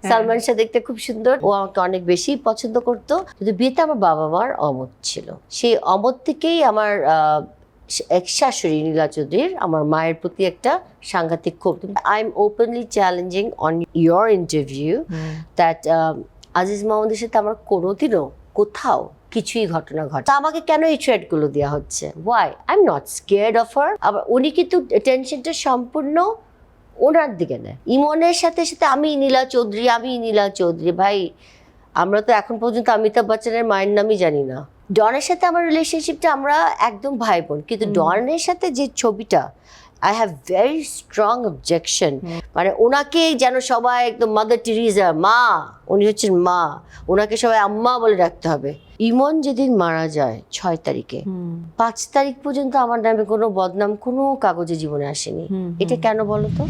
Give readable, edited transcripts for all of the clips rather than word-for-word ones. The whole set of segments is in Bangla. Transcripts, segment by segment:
সালমান শাহ দেখতে খুব সুন্দর, ও আমাকে অনেক বেশি পছন্দ করতো। কিন্তু বিয়েতে আমার বাবা মার অমত ছিল, সেই অমত থেকেই আমার এক শাশুড়ি নীলা চৌধুরীর আমার মায়ের প্রতি একটা সাংঘাতিক ক্ষোভ। I am openly challenging on your interview that Aziz মাহমুদের সাথে আমার কোনোদিনও কোথাও কিছুই ঘটনা ঘটে। আমাকে কেন এই থ্রেটগুলো দেওয়া হচ্ছে? Why? I am not scared of her. আবার উনি কিন্তু টেনশনটা সম্পূর্ণ ওনার দিকে নেয়। ইমনের সাথে সাথে আমি নীলা চৌধুরী, ভাই আমরা তো এখন পর্যন্ত অমিতাভ বচ্চনের মায়ের নামই জানি না। ডনের সাথে আমার রিলেশনশিপটা আমরা একদম ভাই বোন, কিন্তু ডনের সাথে যে ছবিটা, I have very strong objection. মানে ওনাকে যেন সবাই একদম মাদার টেরিজা, মা, উনি হচ্ছেন মা, ওনাকে সবাই আম্মা বলে রাখতে হবে। ইমন যেদিন মারা যায় 6 তারিখে, 5 তারিখ পর্যন্ত আমার নামে কোনো বদনাম কোনো কাগজে জীবনে আসেনি। এটা কেন বলো তো?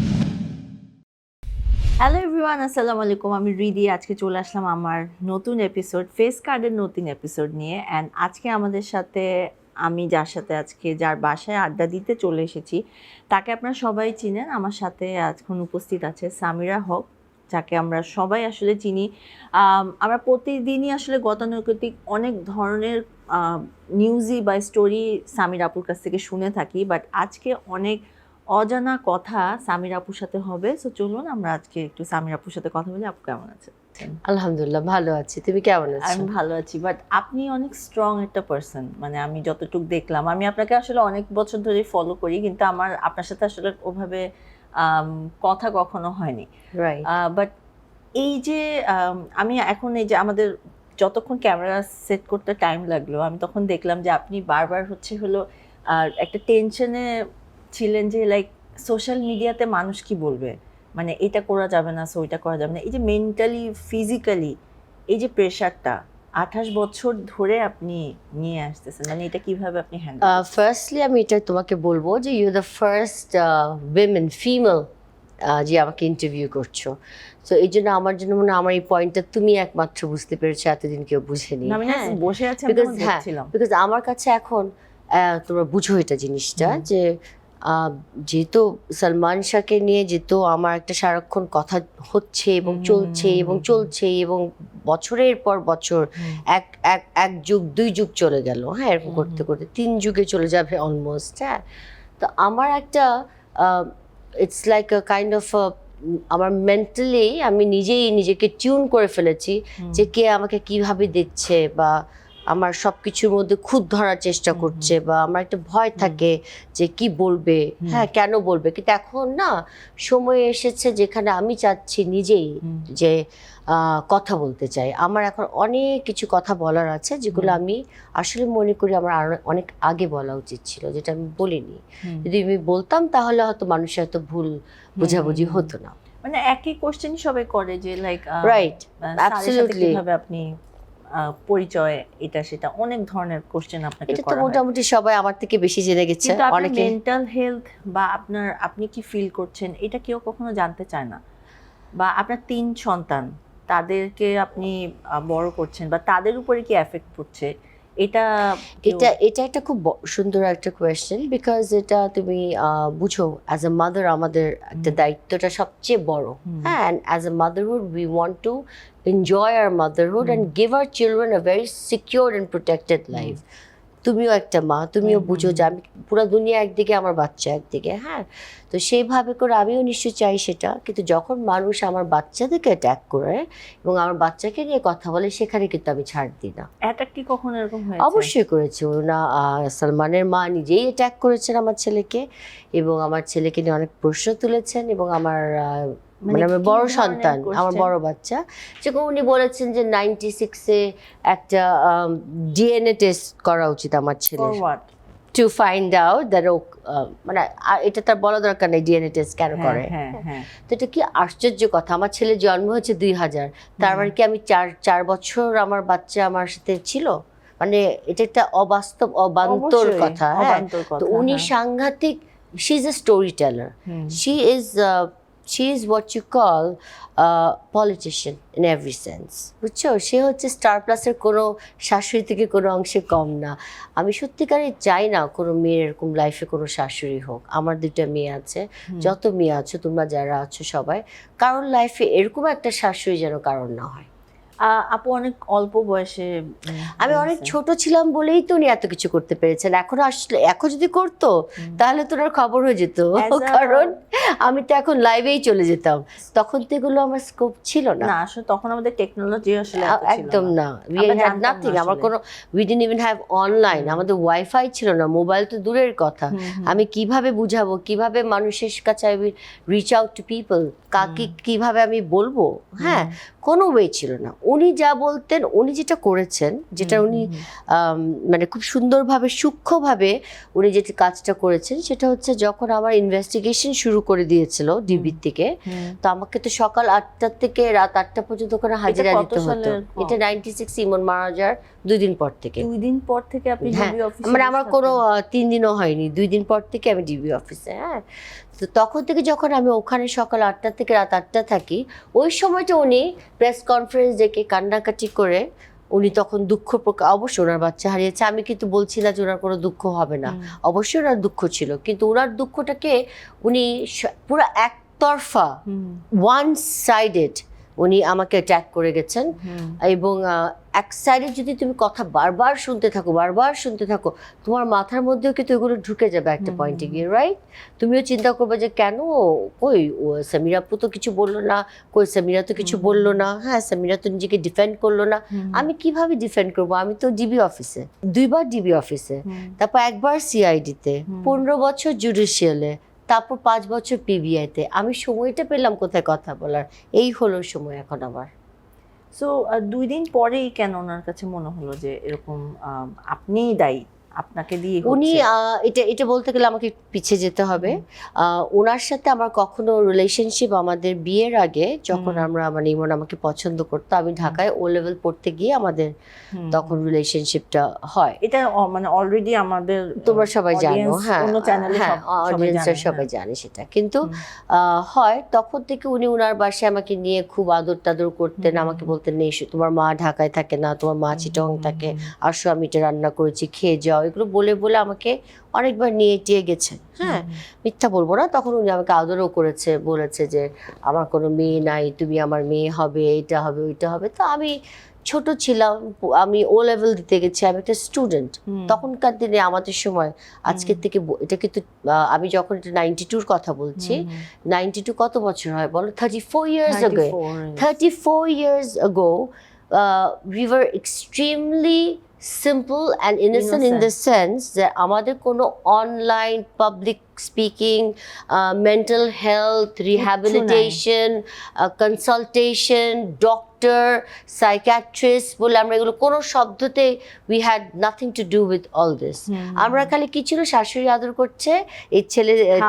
হ্যালো এভরিওয়ান, আসসালামু আলাইকুম। আমি রিদি। আজকে চলে আসলাম আমার নতুন এপিসোড, ফেস কার্ডের নতুন এপিসোড নিয়ে। অ্যান্ড আজকে আমাদের সাথে, আমি যার সাথে আজকে যার বাসায় আড্ডা দিতে চলে এসেছি, তাকে আপনারা সবাই চিনেন। আমার সাথে এখন উপস্থিত আছে সামিরা হক, যাকে আমরা সবাই আসলে চিনি। আমরা প্রতিদিনই আসলে গতানুগতিক অনেক ধরনের নিউজই বা স্টোরি সামির আপুর কাছ থেকে শুনে থাকি, বাট আজকে অনেক অজানা কথা সামির আপুর সাথে হবে। সো চলুন আমরা আজকে একটু সামির আপুর সাথে কথা বলি। আপু কেমন আছেন? আলহামদুলিল্লাহ ভালো আছি, তুমি কেমন আছো? আমি ভালো আছি, বাট আপনি অনেক স্ট্রং একটা পারসন। মানে আমি যতটুকু দেখলাম, আমি আপনাকে আসলে অনেক বছর ধরে ফলো করি, কিন্তু আমার আপনার সাথে আসলে ওভাবে কথা কখনো হয়নি। বাট এই যে আমি এখন এই যে আমাদের যতক্ষণ ক্যামেরা সেট করতে টাইম লাগলো, আমি তখন দেখলাম যে আপনি বারবার হলো একটা টেনশনে ছিলেন যে লাইক সোশ্যাল মিডিয়াতে মানুষ কি বলবে, মানে এটা করা যাবে না, সো এটা করা যাবে না। এই যে মেন্টালি ফিজিক্যালি এই যে প্রেশারটা 28 বছর ধরে আপনি নিয়ে আসতেছেন, মানে এটা কিভাবে আপনি হ্যান্ডেল? ফার্স্টলি আমি এটা তোমাকে বলবো যে you the first women female যে আমাকে ইন্টারভিউ করছো। তো এই জন্য আমার জন্য মনে হয় আমার এই পয়েন্টটা তুমি একমাত্র বুঝতে পেরেছো, এতদিন কেউ বুঝেনি। আমি বসে আছি, বিকজ আমার কাছে এখন তোমরা বুঝো এটা জিনিসটা যে যেহেতু সালমান শাহকে নিয়ে যেহেতু আমার একটা সারাক্ষণ কথা হচ্ছে এবং চলছে এবং বছরের পর বছর এক যুগ 2 যুগ চলে গেল, হ্যাঁ, এরকম করতে করতে 3 যুগে চলে যাবে অলমোস্ট। হ্যাঁ, তো আমার একটা it's like a kind of আমার মেন্টালি আমি নিজেই নিজেকে টিউন করে ফেলেছি যে কে আমাকে কিভাবে দেখছে, বা আমার সব কিছুর মধ্যে খুঁত ধরার চেষ্টা করছে, বা আমার একটা ভয় থাকে যে কি বলবে, হ্যাঁ কেন বলবে। কিন্তু এখন না সময় এসেছে যেখানে আমি চাচ্ছি নিজেই যে কথা বলতে চাই। আমার এখন অনেক কিছু কথা বলার আছে যেগুলো আমি আসলে মনে করি আমার আরো অনেক আগে বলা উচিত ছিল, যেটা আমি বলিনি। যদি আমি বলতাম তাহলে হয়তো মানুষের হয়তো ভুল বোঝাবুঝি হতো না। মানে একই কোশ্চেনই সবাই করে যে লাইক রাইট, অ্যাবসলিউটলি, কিভাবে আপনি পরিচয়, এটা সেটা অনেক ধরনের কোশ্চেন আপনাকে করা হয়। এটা তো মোটামুটি সবাই আমার থেকে বেশি জেনে গেছে। অনেকে মেন্টাল হেলথ বা আপনি কি ফিল করছেন এটা কেউ কখনো জানতে চায় না। বা আপনার 3 সন্তান, তাদেরকে আপনি বড় করছেন, বা তাদের উপরে কি এফেক্ট পড়ছে, এটা একটা খুব সুন্দর একটা কোয়েশ্চেন। বিকজ এটা তুমি বুঝো, অ্যাজ এ মাদার আমাদের একটা দায়িত্বটা সবচেয়ে বড়। হ্যাঁ, and as a motherhood we want to enjoy our motherhood and give our children a very secure and protected life. তুমিও একটা মা, তুমিও বুঝো যে আমি পুরো দুনিয়া একদিকে, আমার বাচ্চা একদিকে। হ্যাঁ, তো সেইভাবে করে আমিও নিশ্চয়ই চাই সেটা। কিন্তু যখন মানুষ আমার বাচ্চাদেরকে অ্যাটাক করে এবং আমার বাচ্চাকে নিয়ে কথা বলে, সেখানে কিন্তু আমি ছাড় দিই না। অ্যাটাক কি কখনো এরকম হয়েছে? অবশ্যই করেছে। ওনা সালমানের মা নিজেই অ্যাটাক করেছেন আমার ছেলেকে, এবং আমার ছেলেকে নিয়ে অনেক প্রশ্ন তুলেছেন। এবং আমার মানে আমার বড় সন্তান, আমার বড় বাচ্চা, যেরকম উনি বলেছেন যে 96-এ একটা ডিএনএ টেস্ট করা উচিত আমার ছেলের, টু ফাইন্ড আউট দ্যাট মানে এটা তার বলা দরকার নেই ডিএনএ টেস্ট কেন করে। তো এটা কি আশ্চর্য কথা। আমার ছেলের জন্ম হচ্ছে 2000, তার মানে কি আমি 4 বছর আমার বাচ্চা আমার সাথে ছিল? মানে এটা একটা অবাস্তব, অবান্তর কথা। হ্যাঁ, তো উনি সাংঘাতিক, she is a story teller, she is she is what you call politician in every sense, বুঝছো? সে হচ্ছে স্টার প্লাসের কোনো শাশুড়ি থেকে কোনো অংশে কম না। আমি সত্যিকারে চাই না কোনো মেয়ের এরকম লাইফে কোনো শাশুড়ি হোক। আমার 2টা মেয়ে আছে, যত মেয়ে আছো তোমরা যারা আছো সবাই, কারোর লাইফে এরকম একটা শাশুড়ি যেন কারোর না হয়। আপু অনেক অল্প বয়সে আমি অনেক ছোট ছিলাম বলেই তো উনি এত কিছু করতে পেরেছেন। এখন আসলে এখন যদি করতো তাহলে তো ওনার খবর হয়ে যেত, কারণ আমি তো এখন লাইভেই চলে যেতাম। তখন তো এগুলো আমার স্কোপ ছিল না। না, আসলে তখন আমাদের টেকনোলজি আসলে এত ছিল একদম না, উই আমরা হ্যাড জানতাম না নাথিং। আমার আসলে। কোনো, we didn't even have online, আমাদের ওয়াইফাই ছিল না, মোবাইল তো দূরের কথা। আমি কিভাবে বুঝাবো, কিভাবে মানুষের কাছে আমি রিচ আউট টু পিপল, কাকে কিভাবে আমি বলবো? হ্যাঁ, কোনো ওয়ে ছিল না। উনি যা বলতেন, উনি যেটা করেছেন, যেটা উনি মানে খুব সুন্দরভাবে সূক্ষ্মভাবে উনি যেটা কাজটা করেছেন, সেটা হচ্ছে যখন আমার ইনভেস্টিগেশন শুরু করে দিয়েছিল ডিবির থেকে, তো আমাকে তো সকাল 8টা থেকে রাত 8টা পর্যন্ত ওখানে হাজিরা কত দিতে হতো। সালের? এটা 96 ইমন মারা যাওয়ার 2 দিন পর থেকে। 2 দিন পর থেকে আপনি হ্যাঁ, ডিবি অফিসে? মানে আমার কোনো 3 দিনও হয়নি, 2 দিন পর থেকে আমি ডিবি অফিসে। হ্যাঁ, তো তখন থেকে যখন আমি ওখানে সকাল 8টা থেকে রাত 8টা থাকি, ওই সময়টা উনি প্রেস কনফারেন্স ডেকে কান্নাকাটি করে উনি তখন দুঃখ প্রকাশ, অবশ্যই ওনার বাচ্চা হারিয়েছে, আমি কিন্তু বলছি না যে ওনার কোনো দুঃখ হবে না, অবশ্যই ওনার দুঃখ ছিল, কিন্তু ওনার দুঃখটাকে উনি পুরো একতরফা, ওয়ান সাইডেড উনি আমাকে অ্যাটাক করে গেছেন। এবং এক সাইডে যদি তুমি কথা বারবার শুনতে থাকো, তোমার মাথার মধ্যেও কিন্তু এগুলো ঢুকে যাবে একটা পয়েন্টে গিয়ে, রাইট? তুমিও চিন্তা করবে যে কেন, কই সামিরা আপু তো কিছু বললো না, কই সামিরা তো কিছু বললো না, হ্যাঁ সামিরা তো নিজেকে ডিফেন্ড করলো না, আমি কিভাবে ডিফেন্ড করবো? আমি তো ডিবি অফিসে, 2বার ডিবি অফিসে, তারপর 1বার সিআইডিতে, 15 বছর জুডিশিয়ালে, তারপর 5 বছর পিবিআইতে। আমি সময়টা পেলাম কোথায় কথা বলার? এই হলো সময় এখন আবার। সো 2 দিন পরেই কেন ওনার কাছে মনে হলো যে এরকম আপনিই দায়ী, আপনাকে দিয়ে উনি হচ্ছে? এটা বলতে গেলে আমাকে পিছিয়ে যেতে হবে। ওনার সাথে আমার কখনো রিলেশনশিপ, আমাদের বিয়ের আগে যখন আমরা, মানে ইমন আমাকে পছন্দ করতো, আমি ঢাকায় ও লেভেল পড়তে গিয়ে আমাদের তখন রিলেশনশিপটা হয়। এটা মানে অলরেডি আমাদের তোমরা সবাই জানো, audience, হ্যাঁ অন্য চ্যানেলে হ্যাঁ, অডিয়েন্সরা সবাই জানে সেটা। কিন্তু হয় তখন থেকে উনি ওনার বাসায় আমাকে নিয়ে খুব আদর টাদর করতেন, আমাকে বলতেন এসো, তোমার মা ঢাকায় থাকে না, তোমার মা চিটং থাকে, আসো আমি এটা রান্না করেছি খেয়ে যাও, এগুলো বলে বলে আমাকে অনেকবার নিয়ে টিয়ে গেছেন। হ্যাঁ, মিথ্যা বলবো না, তখন উনি আমাকে আদরও করেছে, বলেছে যে আমার কোনো মেয়ে নাই, তুমি আমার মেয়ে হবে, এটা হবে ওইটা হবে। তো আমি ছোট ছিলাম, আমি ও লেভেল দিতে গেছি, আমি একটা স্টুডেন্ট। তখনকার দিনে আমাদের সময়, আজকের থেকে এটা কিন্তু আমি যখন এটা 92-র কথা বলছি, 92 কত বছর হয় বলো? 34 years ago, 34 years ago, we were extremely simple and innocent in the sense that আমাদের কোনো online public speaking, mental health, rehabilitation, consultation, doctor, psychiatrist বলে আমরা এগুলো কোনো শব্দতে, we had nothing to do with all this. আমরা খালি কি ছিল, শাশুড়ি আদর করছে, এই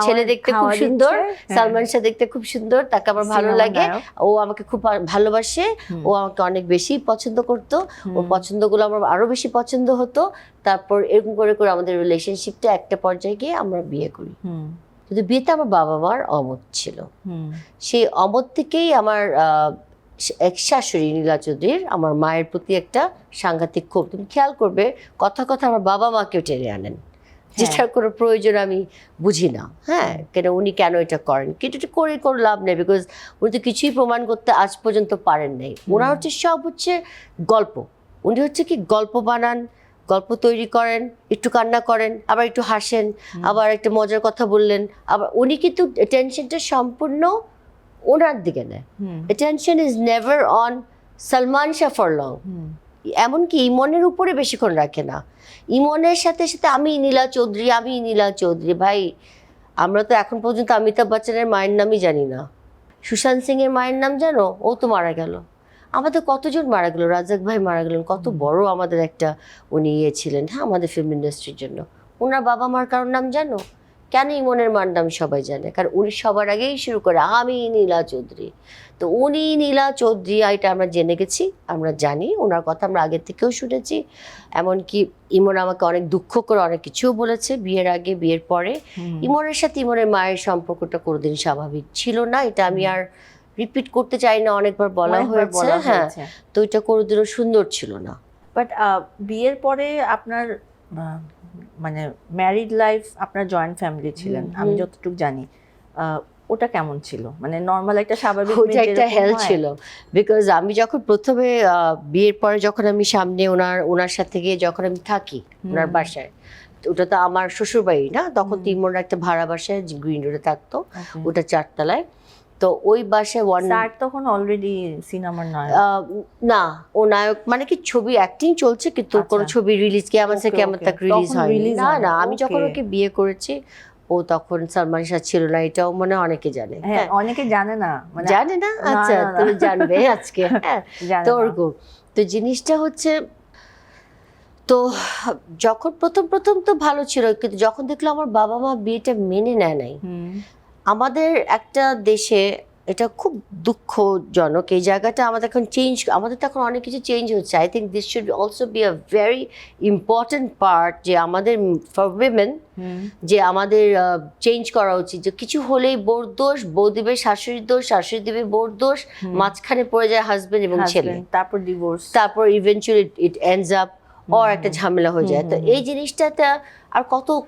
ছেলে দেখতে খুব সুন্দর, সালমান শাহ দেখতে খুব সুন্দর, তাকে আমার ভালো লাগে, ও আমাকে খুব ভালোবাসে, ও আমাকে অনেক বেশি পছন্দ করতো, ওর পছন্দগুলো আমার আরো বেশি পছন্দ হতো। তারপর এরকম করে করে আমাদের রিলেশনশিপটা একটা পর্যায়ে গিয়ে আমরা বিয়ে করি। কিন্তু বিয়েতে আমার বাবা মার অমত ছিল। সেই অমত থেকেই আমার এক শাশুড়ি নীলা চৌধুরীর আমার মায়ের প্রতি একটা সাংঘাতিক ক্ষোভ। তুমি খেয়াল করবে কথা আমার বাবা মাকেও টেনে আনেন, যেটার কোনো প্রয়োজন আমি বুঝি না। হ্যাঁ, উনি কেন এটা করেন? কিন্তু এটা করে লাভ নেই, বিকজ উনি তো কিছুই প্রমাণ করতে আজ পর্যন্ত পারেন নাই। ওনার হচ্ছে সব হচ্ছে গল্প, উনি হচ্ছে কি গল্প বানান, গল্প তৈরি করেন, একটু কান্না করেন, আবার একটু হাসেন, আবার একটা মজার কথা বললেন, আবার উনি কিন্তু টেনশনটা সম্পূর্ণ ওনার দিকে নেয়। Tension is never on Salman Shah for long. এমনকি ইমনের উপরে বেশিক্ষণ রাখে না। ইমনের সাথে সাথে আমি নীলা চৌধুরী, ভাই আমরা তো এখন পর্যন্ত অমিতাভ বচ্চনের মায়ের নামই জানি না। সুশান্ত সিং এর মায়ের নাম জানো? ও তো মারা গেল। আমাদের কতজন মারা গেল, রাজাক ভাই মারা গেলেন, কত বড় আমাদের একটা উনি ছিলেন, হ্যাঁ, আমাদের ফিল্ম ইন্ডাস্ট্রির জন্য। ওনার বাবা মার কারোর নাম জানো? কেন ইমনের মার নাম সবাই জানে? কারণ উনি সবার আগেই শুরু করে আমি নীলা চৌধুরী। তো উনি নীলা চৌধুরী এটা আমরা জেনে গেছি, আমরা জানি ওনার কথা, আমরা আগের থেকেও শুনেছি। এমনকি ইমন আমাকে অনেক দুঃখ করে অনেক কিছুও বলেছে বিয়ের আগে বিয়ের পরে। ইমনের সাথে ইমনের মায়ের সম্পর্কটা কোনোদিন স্বাভাবিক ছিল না, এটা আমি আর রিপিট করতে চাই না, অনেকবার বলা হয়েছে। হ্যাঁ, তো এটা কোনোদিনও সুন্দর ছিল না। বাট বিয়ের পরে আপনার মানে ম্যারিড লাইফ, আপনার জয়েন্ট ফ্যামিলি ছিলেন আমি যতটুকু জানি, ওটা কেমন ছিল? মানে নর্মাল একটা স্বাভাবিক, ওটা একটা হেল্প ছিল। বিকজ আমি যখন প্রথমে বিয়ের পরে যখন আমি সামনে ওনার সাথে গিয়ে যখন আমি থাকি ওনার বাসায়, ওটা তো আমার শ্বশুর বাড়ি না, তখন তিমুর একটা ভাড়া বাসায় গ্রিন রোডে থাকতো, ওটা 4 তলায়। তো ওই বাসায় স্যার তখন অলরেডি সিনেমার নায়ক না, ও নায়ক মানে কি ছবি অ্যাক্টিং চলছে, কিন্তু কোনো ছবি রিলিজ কেমন তাক রিলিজ হয়নি। না না, আমি যখন ওকে বিয়ে করেছি ও তখন সালমান শাহ ছিল না, এটাও মনে অনেকে জানে। হ্যাঁ, অনেকে জানে না, মানে জানে না। আচ্ছা, তুমি জানবে আজকে। হ্যাঁ, তো ওরকম তো জিনিসটা হচ্ছে। তো যখন প্রথম তো ভালো ছিল, কিন্তু যখন দেখলো আমার বাবা মা বিয়েটা মেনে নেয় নাই, আমাদের একটা দেশে এটা খুব দুঃখজনক। এই জায়গাটা আমাদের এখন আমাদের তো এখন অনেক কিছু চেঞ্জ হচ্ছে। I think this should also be a very important part, যে আমাদের ফর উইমেন যে আমাদের চেঞ্জ করা উচিত, যে কিছু হলেই বউর দোষ, বউ দিবে শাশুড়ির দোষ, শাশুড়ি দিবে বউর দোষ, মাঝখানে পড়ে যায় হাজবেন্ড এবং ছেলে, তারপর ডিভোর্স, তারপর ইভেনচুয়ালি ইট এন্ডস আপ আর একটা ঝামেলা হয়ে যায়। তো এই জিনিসটাতে আর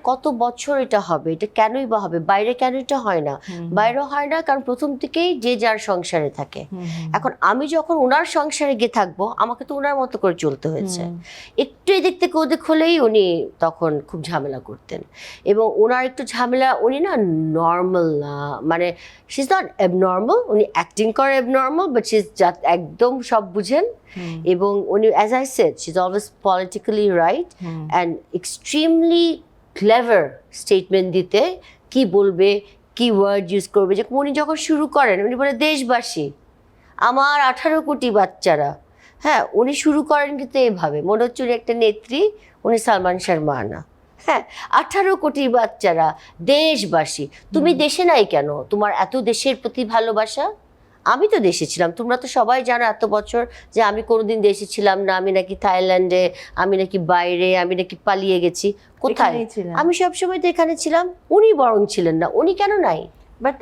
কত বছর এটা হবে, এটা কেনই বা হবে? বাইরে কেন এটা হয় না? বাইরে হয় না কারণ প্রথম থেকেই যে যার সংসারে থাকে। এখন আমি যখন ওনার সংসারে গিয়ে থাকবো, আমাকে তো ওনার মতো করে চলতে হয়েছে। একটু এদিক থেকে ওদিক হলেই উনি তখন খুব ঝামেলা করতেন, এবং ওনার একটু ঝামেলা, উনি না নর্মাল না, মানে শি ইজ নট অ্যাবনর্মাল, উনি অ্যাক্টিং করে অ্যাবনর্মাল, বাট শি ইজ একদম সব বুঝেন। এবং উনি, as I said, she is always politically right and extremely clever statement দিতে, কি বলবে, কি ওয়ার্ড ইউজ করবে। যে উনি যখন শুরু করেন, উনি বলে দেশবাসী, আমার 18 কোটি বাচ্চারা। হ্যাঁ, উনি শুরু করেন কিন্তু এভাবে, মনে হচ্ছে উনি একটা নেত্রী, উনি সালমান শাহর মা না। হ্যাঁ, 18 কোটি বাচ্চারা, দেশবাসী। তুমি দেশে নাই কেন? তোমার এত দেশের প্রতি ভালোবাসা। আমি তো দেশে ছিলাম, তোমরা তো সবাই জানো এত বছর যে আমি কোনোদিন দেশে ছিলাম না, আমি নাকি থাইল্যান্ডে, আমি নাকি বাইরে, আমি নাকি পালিয়ে গেছি। কোথায়? আমি সবসময় তো এখানে ছিলাম। উনি বরং ছিলেন না, উনি কেন নাই? বাট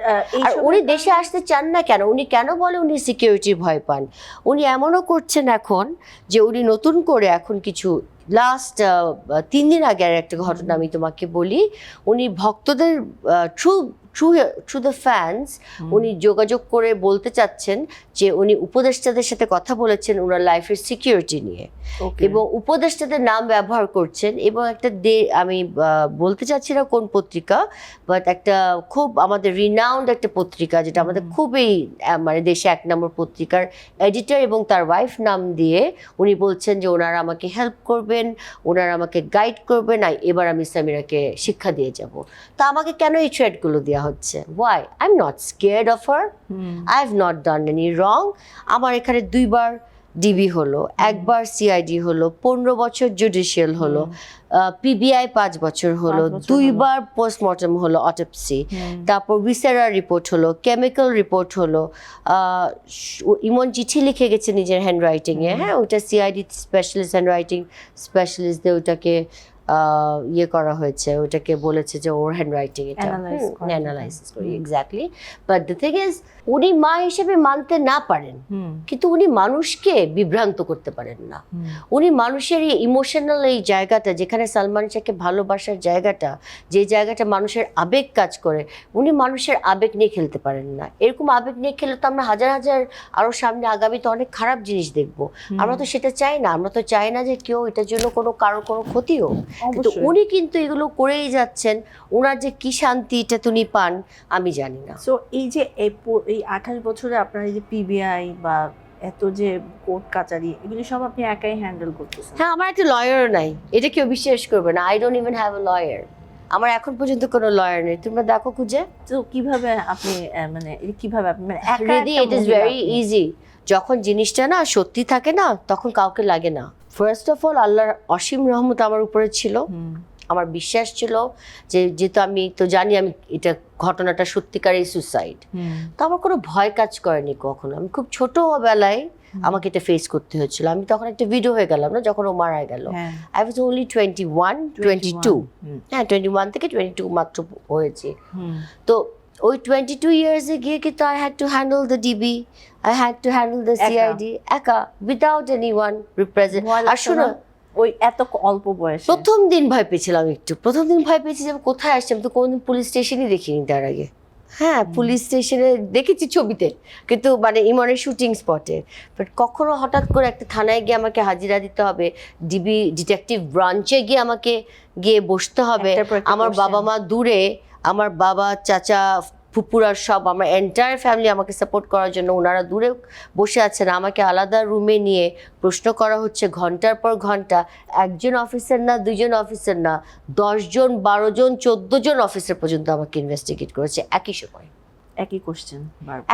আর উনি দেশে আসতে চান না কেন? উনি কেন বলে উনি সিকিউরিটি ভয় পান? উনি এমনও করছেন এখন যে উনি নতুন করে এখন কিছু লাস্ট 3 দিন আগে একটা ঘটনা আমি তোমাকে বলি। উনি ভক্তদের থ্রু দ্য ফ্যান্স উনি যোগাযোগ করে বলতে চাচ্ছেন যে উনি উপদেষ্টাদের সাথে কথা বলেছেন ওনার লাইফের সিকিউরিটি নিয়ে, এবং উপদেষ্টাদের নাম ব্যবহার করছেন। এবং একটা আমি বলতে চাচ্ছি না কোন পত্রিকা, বাট একটা খুব আমাদের রিনাউন্ড একটা পত্রিকা, যেটা আমাদের খুবই মানে দেশে 1 নম্বর পত্রিকার এডিটর এবং তার ওয়াইফ নাম দিয়ে উনি বলছেন যে ওনারা আমাকে হেল্প করবেন, ওনারা আমাকে গাইড করবেন, এবার আমি সামিরাকে শিক্ষা দিয়ে যাব। তা আমাকে কেন এই থ্রেটগুলো দেওয়া হচ্ছে? Why? I am not scared of her, I have not done any wrong. আমার এখানে 2 বার ডিবি হলো, 1 বার সিআইডি হলো, 15 বছর জুডিশিয়াল হলো, পিবিআই 5 বছর হলো, 2 বার পোস্টমর্টম হলো, অটোপসি, তারপর ভিসেরা রিপোর্ট হলো, কেমিক্যাল রিপোর্ট হলো, ইমন চিঠি লিখে গেছে নিজের হ্যান্ডরাইটিংয়ে। হ্যাঁ, ওটা সিআইডি স্পেশালিস্ট, হ্যান্ডরাইটিং স্পেশালিস্টদের ওটাকে ইয়ে করা হয়েছে, ওটাকে বলেছে যে ওর হ্যান্ডরাইটিং এটা অ্যানালাইসিস করি। Exactly. But the thing is, উনি মা হিসেবে মানতে না পারেন, কিন্তু উনি মানুষকে বিভ্রান্ত করতে পারেন না। উনি মানুষের এই ইমোশনাল এই জায়গাটা, যেখানে সালমান শাহকে ভালোবাসার জায়গাটা, যে জায়গাটা মানুষের আবেগ কাজ করে, উনি মানুষের আবেগ নিয়ে খেলতে পারেন না। এরকম আবেগ নিয়ে খেলে তো আমরা হাজার হাজার আরো সামনে আগামীতে অনেক খারাপ জিনিস দেখবো। আমরা তো সেটা চাই না। আমরা তো চাই না যে কেউ এটার জন্য কারো কোনো ক্ষতি হোক, কিন্তু উনি কিন্তু এগুলো করেই যাচ্ছেন। ওনার যে কি শান্তি এটা উনি পান আমি জানি না। সো এই যে এই 28 বছরে আপনার এই যে পিবিআই বা এত যে কোর্ট কাচারি, এগুলো সব আপনি একাই হ্যান্ডেল করতেছেন? হ্যাঁ, আমার একটা লয়ারও নাই, এটা কেউ বিশ্বাস করবে না। I don't even have a lawyer. আমার এখন পর্যন্ত কোনো লয়ার নেই, তোমরা দেখো খুঁজে। তো কিভাবে আপনি মানে কিভাবে আপনি মানে একা? Ridhi, it is very easy. যখন জিনিসটা না সত্যি থাকে না, তখন কাউকে লাগে না। ফার্স্ট অফ অল আল্লাহর অসীম রহমত আমার উপরে ছিল। আমার বিশ্বাস ছিল যে যেহেতু আমি তো জানি আমি এটা ঘটনাটা সত্যিকারই সুসাইড, তো আমার কোনো ভয় কাজ করেনি কখনো। আমি খুব ছোটবেলায় আমাকে এটা ফেস করতে হয়েছিল। আমি তখন একটা ভিডিও হয়ে গেলাম না যখন ও মারা গেল। আই ওয়াজ অনলি 22 হ্যাঁ 21 থেকে 22 মাত্র হয়েছে। তো ওই 22 ইয়ার্সে গিয়ে কিন্তু I had to handle the DB, I had to handle the CID একা, উইদাউট এনিওয়ান রিপ্রেজেন্ট। আর শোনো, ওই এত অল্প বয়সে প্রথম দিন ভয় পেয়েছিলাম একটু। প্রথম দিন ভয় পেয়েছি যে আমি কোথায় আসছি, আমি তো কোনোদিন পুলিশ স্টেশনই দেখিনি তার আগে। হ্যাঁ পুলিশ স্টেশনে দেখেছি ছবিতে, কিন্তু মানে ইমনের শুটিং স্পটে, বাট কখনো হঠাৎ করে একটা থানায় গিয়ে আমাকে হাজিরা দিতে হবে, ডিবি ডিটেকটিভ ব্রাঞ্চে গিয়ে আমাকে গিয়ে বসতে হবে। আমার বাবা মা দূরে, আমার বাবা চাচা ফুপুরা সব আমার এন্টায়ার ফ্যামিলি আমাকে সাপোর্ট করার জন্য ওনারা দূরে বসে আছেন, আমাকে আলাদা রুমে নিয়ে প্রশ্ন করা হচ্ছে ঘন্টার পর ঘন্টা। একজন অফিসার না, দুজন অফিসার না, 10 জন 12 জন 14 জন অফিসার পর্যন্ত আমাকে ইনভেস্টিগেট করেছে একই সময়, একই কোশ্চেন,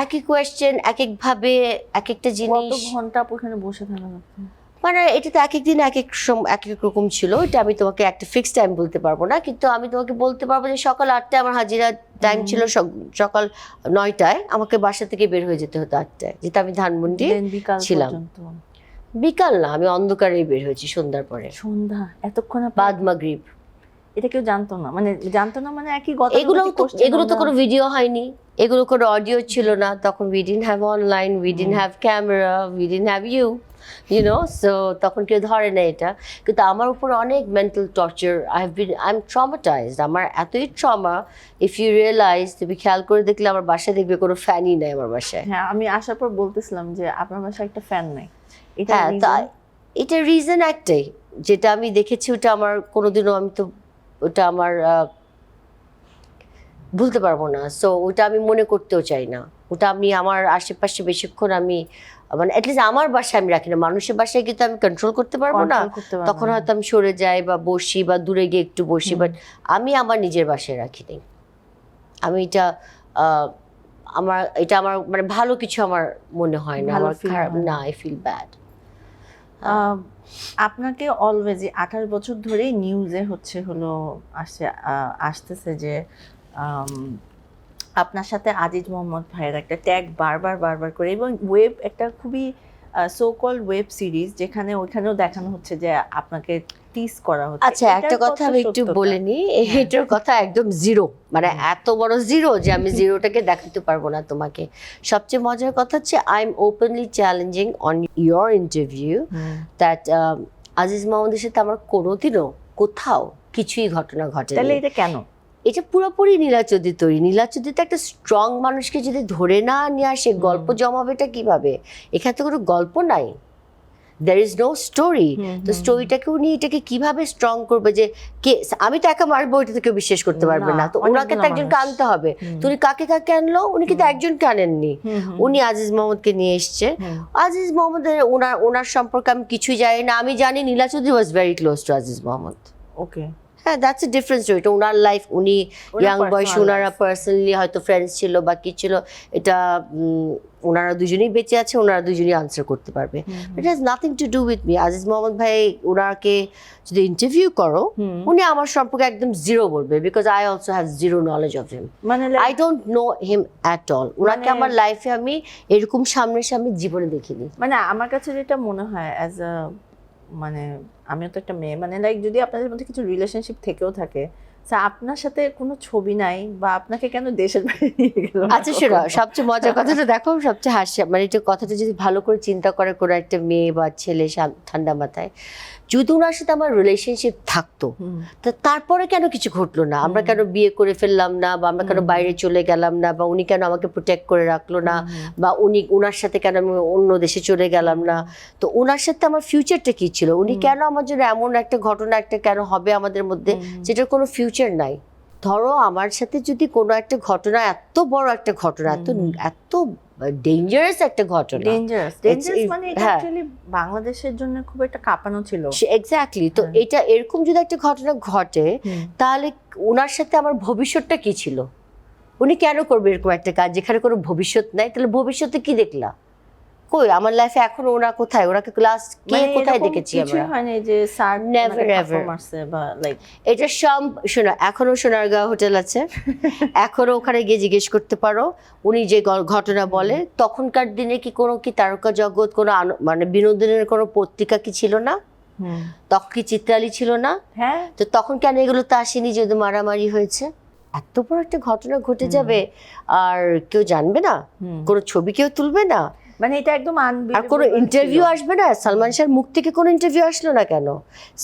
একই কোয়েশ্চেন, এক একভাবে এক একটা জিনিস। কত ঘন্টা ওখানে বসে থাকা লাগতো? মানে এটা তো এক এক দিন এক এক এক এক রকম ছিল, এটা আমি তোমাকে একটা ফিক্সড টাইম বলতে পারবো না, কিন্তু আমি তোমাকে বলতে পারবো যে সকাল 8টায় আমার হাজিরা টাইম ছিল, সকাল 9টায় আমাকে বাসা থেকে বের হয়ে যেতে হতো 8টায়, যেটা আমি ধানমন্ডি ছিলাম। বিকাল না, আমি অন্ধকারেই বের হয়েছি সন্ধ্যার পরে। সন্ধ্যা এতক্ষণ বাদ মাগরিব। এটা কেউ জানতো না, মানে একই এগুলো তো কোনো ভিডিও হয়নি, এগুলো কোনো অডিও ছিল না তখন। We didn't have online, we didn't have camera, we didn't have you know, so তখন কেউ ধরে না এটা। কিন্তু আমার উপর অনেক mental torture, I am traumatized. আমার এতই ট্রমা, ইফ ইউ রিয়েলাইজ, তুমি খেয়াল করে দেখলে আমার বাসায় দেখবে কোনো ফ্যানই নাই আমার বাসায়। হ্যাঁ, আমি আসার পর বলতেছিলাম যে আপনার বাসায় একটা ফ্যান নাই। হ্যাঁ, এটা রিজন একটাই, যেটা আমি দেখেছি, ওটা আমার কোনোদিনও, আমি তো ওটা আমার ভুলতে পারবো না। সো ওটা আমি মনে করতেও চাই না। ওটা আমি আমার আশেপাশে বেশিক্ষণ আমি মানে অ্যাটলিস্ট আমার বাসায় আমি রাখি না। মানুষের বাসায় কিন্তু আমি কন্ট্রোল করতে পারবো না, তখন হয়তো আমি সরে যাই বা বসি বা দূরে গিয়ে একটু বসি, বাট আমি আমার নিজের বাসায় রাখি নি। আমি এটা আমার মানে ভালো কিছু আমার মনে হয় না, আমার খারাপ না, আই ফিল ব্যাড। আপনাকে অলওয়েজই 28 বছর ধরেই নিউজে আসতেছে যে আপনার সাথে আজিজ মোহাম্মদ ভাইয়ের একটা ট্যাগ বারবার করে, এবং একটা খুবই সো কল্ড ওয়েব সিরিজ, যেখানে ওইখানেও দেখানো হচ্ছে যে আপনাকে টিজ করা হচ্ছে। আচ্ছা, একটা কথা আমি একটু বলে নিই, এটার কথা একদম জিরো, মানে এত বড় জিরো যে আমি জিরোটাকে দেখাতে পারবো না তোমাকে। সবচেয়ে মজার কথা হচ্ছে, I am openly challenging on your interview that Aziz মোহাম্মদের সাথে আমার কোনোদিনও কোথাও কিছুই ঘটনা ঘটে। তাহলে এটা কেন? এটা পুরোপুরি নীলাচৌধুরী তৈরি। নীলাচৌধুরী তো একটা স্ট্রং মানুষকে যদি ধরে না নিয়ে আসে, গল্প জমাবেটা কিভাবে? এখানে তো কোনো গল্প নাই, there is no story। তো স্টোরিটাকে উনি এটাকে কিভাবে স্ট্রং করবে যে কে, আমি তো একা মারবো, এটা তো কেউ বিশ্বাস করতে পারবে না। তো ওনাকে তো একজনকে আনতে হবে। তো উনি কাকে আনলো? উনি কিন্তু একজনকে আনেননি, উনি আজিজ মোহাম্মদকে নিয়ে এসছে। আজিজ মোহাম্মদের ওনার সম্পর্কে আমি কিছুই জানি না। আমি জানি Nila Chowdhury was very close to Aziz Mohammad. Okay, হ্যাঁ, দ্যাটস এ ডিফারেন্ট স্টোরি। এটা ওনার লাইফ, উনি ইয়াং বয়সে ওনারা পার্সোনালি হয়তো ফ্রেন্ডস ছিল বা কি ছিল, এটা ওনারা দুজনেই বেঁচে আছে, ওনারা দুজনেই আনসার করতে পারবে। It has nothing to do with me. Aziz Mohammad ভাই, ওনাকে যদি ইন্টারভিউ করো, উনি আমার সম্পর্কে একদম জিরো বলবে, because I also have zero knowledge of him. মানে I don't know him at all. ওনাকে আমার লাইফে আমি এরকম সামনে জীবনে দেখিনি। মানে আমার কাছে যেটা মনে হয়, অ্যাজ আ মানে আমিও তো একটা মেয়ে, মানে লাইক যদি আপনাদের মধ্যে কিছু রিলেশনশিপ থেকেও থাকে, আপনার সাথে কোনো ছবি নাই, বা আপনাকে কেন দেশের বাইরে নিয়ে গেল? আচ্ছা, সেটা সবচেয়ে মজার কথাটা দেখো, সবচেয়ে হাসি মানে এটা কথাটা যদি ভালো করে চিন্তা করে কোনো একটা মেয়ে বা ছেলে ঠান্ডা মাথায়, যদি ওনার সাথে আমার রিলেশনশিপ থাকতো, তো তারপরে কেন কিছু ঘটলো না? আমরা কেন বিয়ে করে ফেললাম না, বা আমরা কেন বাইরে চলে গেলাম না, বা উনি কেন আমাকে প্রোটেক্ট করে রাখলো না, বা ওনার সাথে কেন আমি অন্য দেশে চলে গেলাম না? তো ওনার সাথে আমার ফিউচারটা কি ছিল? উনি কেন আমার জন্য এমন একটা ঘটনা একটা কেন হবে আমাদের মধ্যে, যেটার কোনো ফিউচার নাই? ধরো আমার সাথে যদি কোনো একটা ঘটনা, এত বড় একটা ঘটনা, এত ডেঞ্জারাস একটা ঘটনা, ডেঞ্জারাস মানে এটা অ্যাকচুয়ালি বাংলাদেশের জন্য খুব একটা কাঁপানো ছিল। এক্স্যাক্টলি। তো এটা এরকম যদি একটা ঘটনা ঘটে, তাহলে ওনার সাথে আমার ভবিষ্যৎটা কি ছিল? উনি কেন করবে এরকম একটা কাজ যেখানে কোনো ভবিষ্যৎ নাই? তাহলে ভবিষ্যতে কি দেখলা? কই আমার লাইফে এখন ওরা কোথায়, ওরা ক্লাস কে মানে কোথায় এরকম দেখেছি কিছুই আমরা? হয় না যে স্যার Never ever. বা লাইক এটা শোনো, এখনো সোনারগাঁও হোটেল আছে, এখনো ওখানে গিয়ে জিজ্ঞেস করতে পারো। উনি যে ঘটনা বলে, তখনকার দিনে কি কোনো কি তারকা জগৎ, কোনো মানে বিনোদনের কোনো পত্রিকা কি ছিল না? তখন কি চিত্রালী ছিল না? হ্যাঁ, তো তখন কেন এগুলো তো আসেনি যদি মারামারি হয়েছে? এত বড় একটা ঘটনা ঘটে যাবে আর কেউ জানবে না, কোনো ছবি কেউ তুলবে না, মানে এটা একদম আর কোনো ইন্টারভিউ আসবে না। সালমান শাহর মুখ থেকে কোনো ইন্টারভিউ আসলো না কেন?